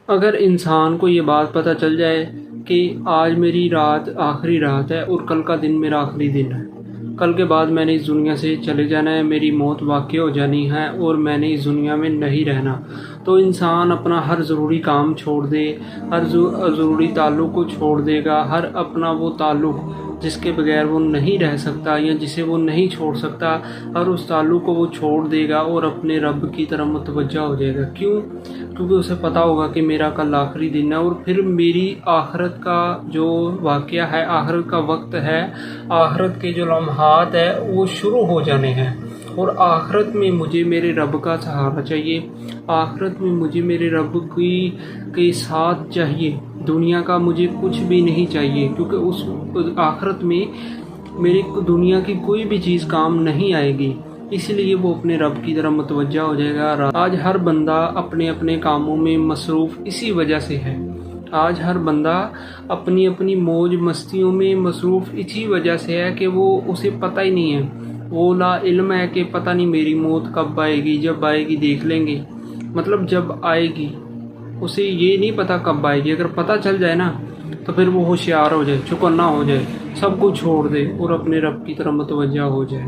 اگر انسان کو یہ بات پتہ چل جائے کہ آج میری رات آخری رات ہے اور کل کا دن میرا آخری دن ہے، کل کے بعد میں نے اس دنیا سے چلے جانا ہے، میری موت واقع ہو جانی ہے اور میں نے اس دنیا میں نہیں رہنا، تو انسان اپنا ہر ضروری کام چھوڑ دے، ہر ضروری تعلق کو چھوڑ دے گا، ہر اپنا وہ تعلق جس کے بغیر وہ نہیں رہ سکتا یا جسے وہ نہیں چھوڑ سکتا، ہر اس تعلق کو وہ چھوڑ دے گا اور اپنے رب کی طرف متوجہ ہو جائے گا۔ کیوں؟ کیونکہ اسے پتہ ہوگا کہ میرا کل آخری دن ہے، اور پھر میری آخرت کا جو واقعہ ہے، آخرت کا وقت ہے، آخرت کے جو لمحات ہے وہ شروع ہو جانے ہیں، اور آخرت میں مجھے میرے رب کا سہارا چاہیے، آخرت میں مجھے میرے رب کے ساتھ چاہیے، دنیا کا مجھے کچھ بھی نہیں چاہیے، کیونکہ اس آخرت میں میری دنیا کی کوئی بھی چیز کام نہیں آئے گی، اس لیے وہ اپنے رب کی طرف متوجہ ہو جائے گا۔ آج ہر بندہ اپنے اپنے کاموں میں مصروف اسی وجہ سے ہے، آج ہر بندہ اپنی اپنی موج مستیوں میں مصروف اسی وجہ سے ہے کہ وہ اسے پتہ ہی نہیں ہے، وہ لا علم ہے کہ پتہ نہیں میری موت کب آئے گی، جب آئے گی دیکھ لیں گے، مطلب جب آئے گی، اسے یہ نہیں پتہ کب آئے گی۔ اگر پتہ چل جائے نا تو پھر وہ ہوشیار ہو جائے، چوکنا ہو جائے، سب کچھ چھوڑ دے اور اپنے رب کی طرف متوجہ ہو جائے۔